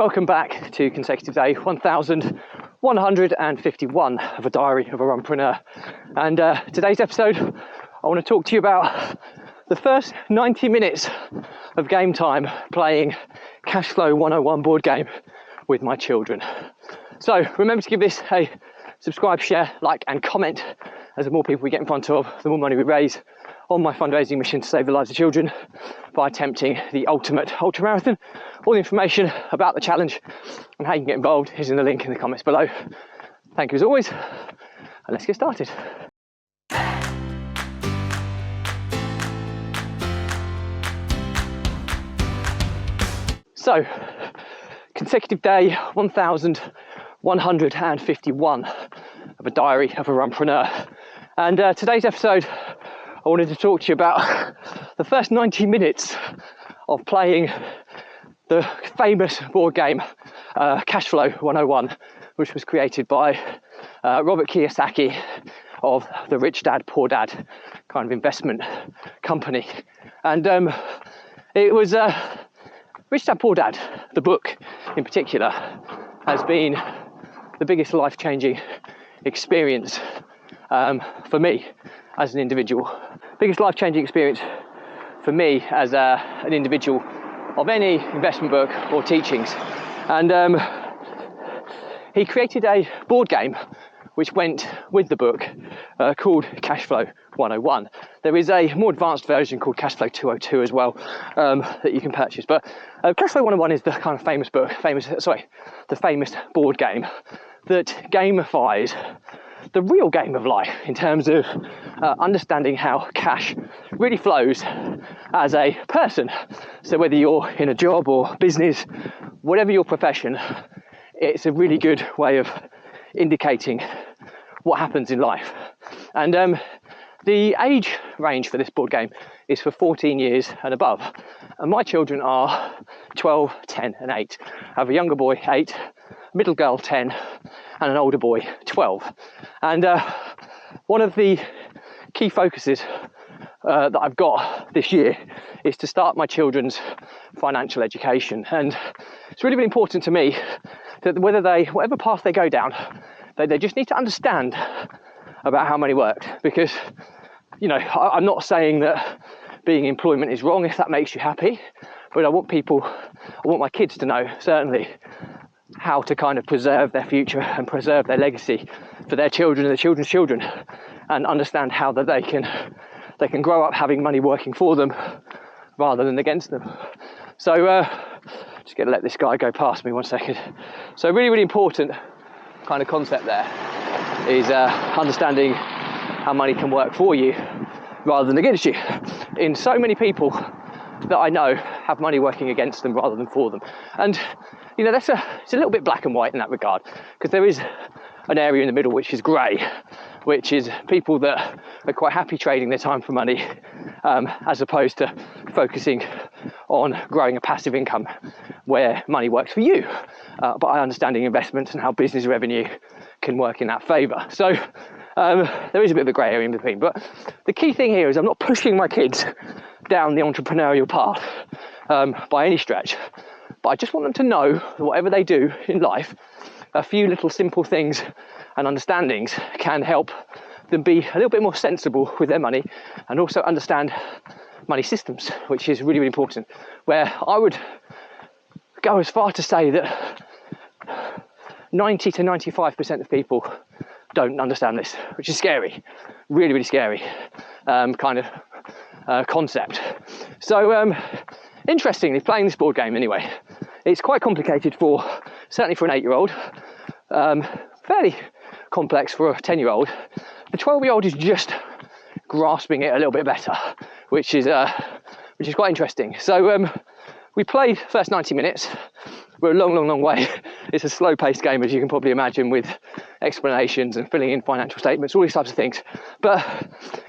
Welcome back to consecutive day 1151 of a diary of a Runpreneur. And today's episode, I want to talk to you about the first 90 minutes of game time playing Cashflow 101 board game with my children. So remember to give this a subscribe, share, like and comment, as the more people we get in front of, the more money we raise on my fundraising mission to save the lives of children by attempting the ultimate ultra marathon. All the information about the challenge and how you can get involved is in the link in the comments below. Thank you as always, and let's get started. So, consecutive day 1151 of a diary of a Runpreneur. And today's episode, I wanted to talk to you about the first 90 minutes of playing the famous board game Cashflow 101, which was created by Robert Kiyosaki of the Rich Dad Poor Dad kind of investment company. And it was Rich Dad Poor Dad, the book in particular, has been the biggest life-changing experience for me as an individual. Biggest life-changing experience for me as an individual of any investment book or teachings. And he created a board game which went with the book called Cashflow 101. There is a more advanced version called Cashflow 202 as well that you can purchase. But Cashflow 101 is the kind of famous board game that gamifies the real game of life in terms of understanding how cash really flows as a person. So whether you're in a job or business, whatever your profession, it's a really good way of indicating what happens in life. And the age range for this board game is for 14 years and above. And my children are 12, 10 and 8. I have a younger boy, 8, middle girl, 10, and an older boy, 12. And one of the key focuses that I've got this year is to start my children's financial education. And it's really, really important to me that whatever path they go down, they just need to understand about how money works. Because, you know, I'm not saying that being in employment is wrong if that makes you happy, but I want my kids to know, certainly, how to kind of preserve their future and preserve their legacy for their children and their children's children, and understand how that they can grow up having money working for them rather than against them. So just gonna let this guy go past me 1 second. So really, really important kind of concept there is understanding how money can work for you rather than against you. In so many people that I know have money working against them rather than for them. And you know, it's a little bit black and white in that regard, because there is an area in the middle which is grey, which is people that are quite happy trading their time for money as opposed to focusing on growing a passive income where money works for you, by understanding investments and how business revenue can work in that favour. So there is a bit of a grey area in between, but the key thing here is I'm not pushing my kids down the entrepreneurial path by any stretch, but I just want them to know that whatever they do in life, a few little simple things and understandings can help them be a little bit more sensible with their money and also understand money systems, which is really, really important. Where I would go as far to say that 90 to 95% of people don't understand this, which is scary, really, really scary concept. So interestingly, playing this board game anyway, it's quite complicated certainly for an 8-year-old, fairly complex for a 10-year-old. The 12-year-old is just grasping it a little bit better, which is quite interesting. So we played first 90 minutes. We're a long way. It's a slow-paced game, as you can probably imagine, with explanations and filling in financial statements, all these types of things. But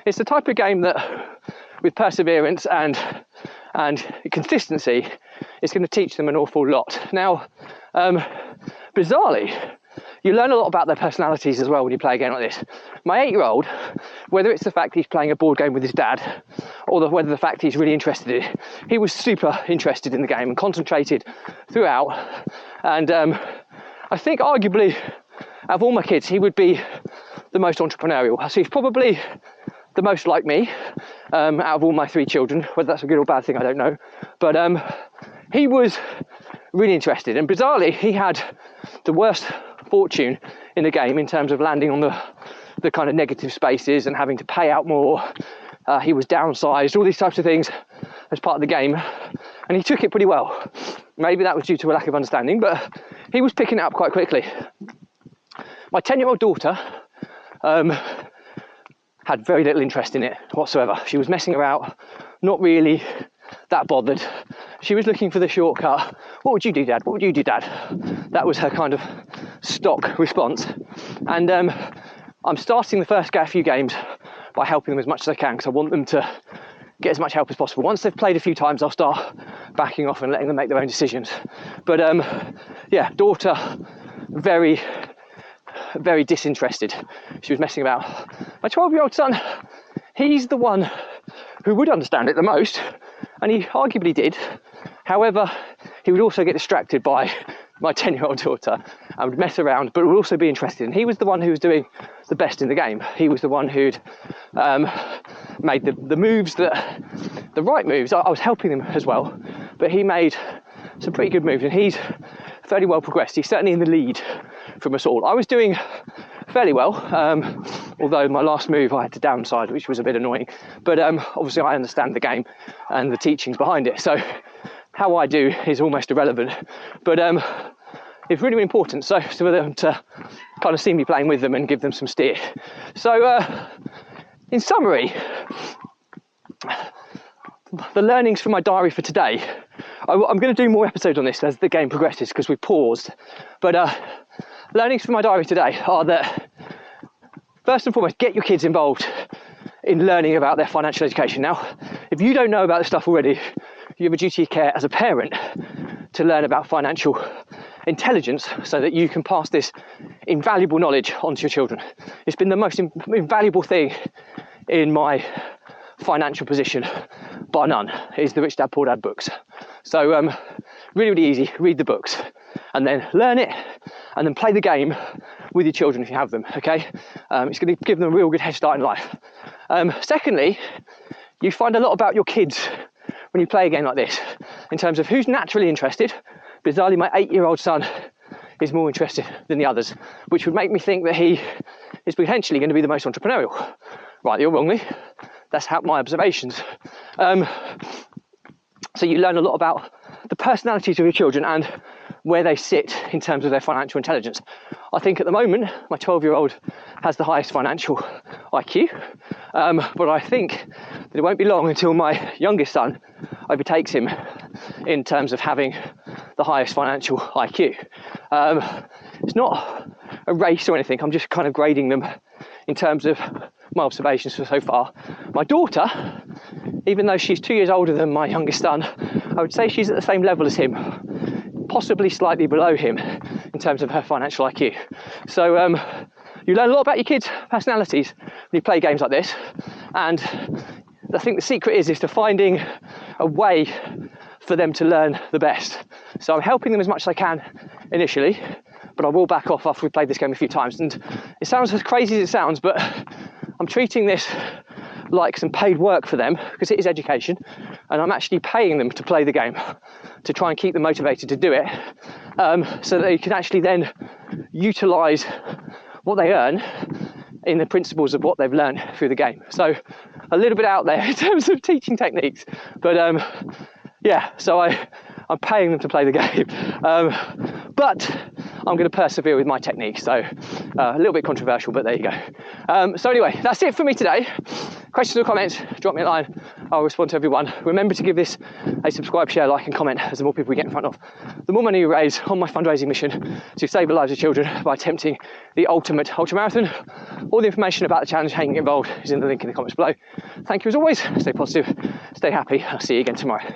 it's the type of game that, with perseverance and consistency, is going to teach them an awful lot. Now, bizarrely, you learn a lot about their personalities as well when you play a game like this. My 8-year-old, whether it's the fact he's playing a board game with his dad or whether the fact he's really interested in it, he was super interested in the game and concentrated throughout And I think arguably, out of all my kids, he would be the most entrepreneurial. So he's probably the most like me out of all my 3 children. Whether that's a good or bad thing, I don't know. But he was really interested, and bizarrely, he had the worst fortune in the game in terms of landing on the kind of negative spaces and having to pay out more. He was downsized, all these types of things as part of the game, and he took it pretty well. Maybe that was due to a lack of understanding, but he was picking it up quite quickly. My 10-year-old daughter had very little interest in it whatsoever. She was messing about, not really that bothered. She was looking for the shortcut. What would you do, Dad? What would you do, Dad? That was her kind of stock response. And I'm starting the first few games by helping them as much as I can, because I want them to get as much help as possible. Once they've played a few times, I'll start backing off and letting them make their own decisions. But yeah, daughter, very, very disinterested. She was messing about. My 12-year-old son, he's the one who would understand it the most, and he arguably did. However, he would also get distracted by my 10-year-old daughter and would mess around, but would also be interested. And he was the one who was doing the best in the game. He was the one who'd made the moves, the right moves. I was helping him as well, but he made some pretty good moves, and he's fairly well progressed. He's certainly in the lead from us all. I was doing fairly well, although my last move I had to downside, which was a bit annoying. But obviously I understand the game and the teachings behind it, so how I do is almost irrelevant. But it's really, really important so for them to kind of see me playing with them and give them some steer. So in summary, the learnings from my diary for today, I'm going to do more episodes on this as the game progresses because we paused. But learnings from my diary today are that, first and foremost, get your kids involved in learning about their financial education. Now, if you don't know about this stuff already, you have a duty of care as a parent to learn about financial intelligence so that you can pass this invaluable knowledge onto your children. It's been the most invaluable thing in my financial position, bar none, is the Rich Dad Poor Dad books. So really, really easy. Read the books and then learn it and then play the game with your children if you have them, okay? It's going to give them a real good head start in life. Secondly, you find a lot about your kids when you play a game like this in terms of who's naturally interested. Bizarrely, my 8-year-old son is more interested than the others, which would make me think that he is potentially going to be the most entrepreneurial. Rightly or wrongly, that's how my observations. So you learn a lot about the personalities of your children and where they sit in terms of their financial intelligence. I think at the moment, my 12-year-old has the highest financial IQ, but I think that it won't be long until my youngest son overtakes him in terms of having the highest financial IQ. It's not a race or anything, I'm just kind of grading them in terms of my observations so far. My daughter, even though she's 2 years older than my youngest son, I would say she's at the same level as him, possibly slightly below him in terms of her financial IQ. So you learn a lot about your kids' personalities when you play games like this, and I think the secret is to finding a way for them to learn the best. So I'm helping them as much as I can initially, but I will back off after we've played this game a few times. And it sounds as crazy as it sounds, but I'm treating this like some paid work for them, because it is education, and I'm actually paying them to play the game to try and keep them motivated to do it, so that they can actually then utilise what they earn in the principles of what they've learned through the game. So a little bit out there in terms of teaching techniques, but yeah, so I'm paying them to play the game, but I'm going to persevere with my technique. So a little bit controversial, but there you go. So anyway, that's it for me today. Questions or comments, drop me a line. I'll respond to everyone. Remember to give this a subscribe, share, like and comment, as the more people we get in front of, the more money we raise on my fundraising mission to save the lives of children by attempting the ultimate ultramarathon. All the information about the challenge, how you can get involved, is in the link in the comments below. Thank you as always. Stay positive, stay happy. I'll see you again tomorrow.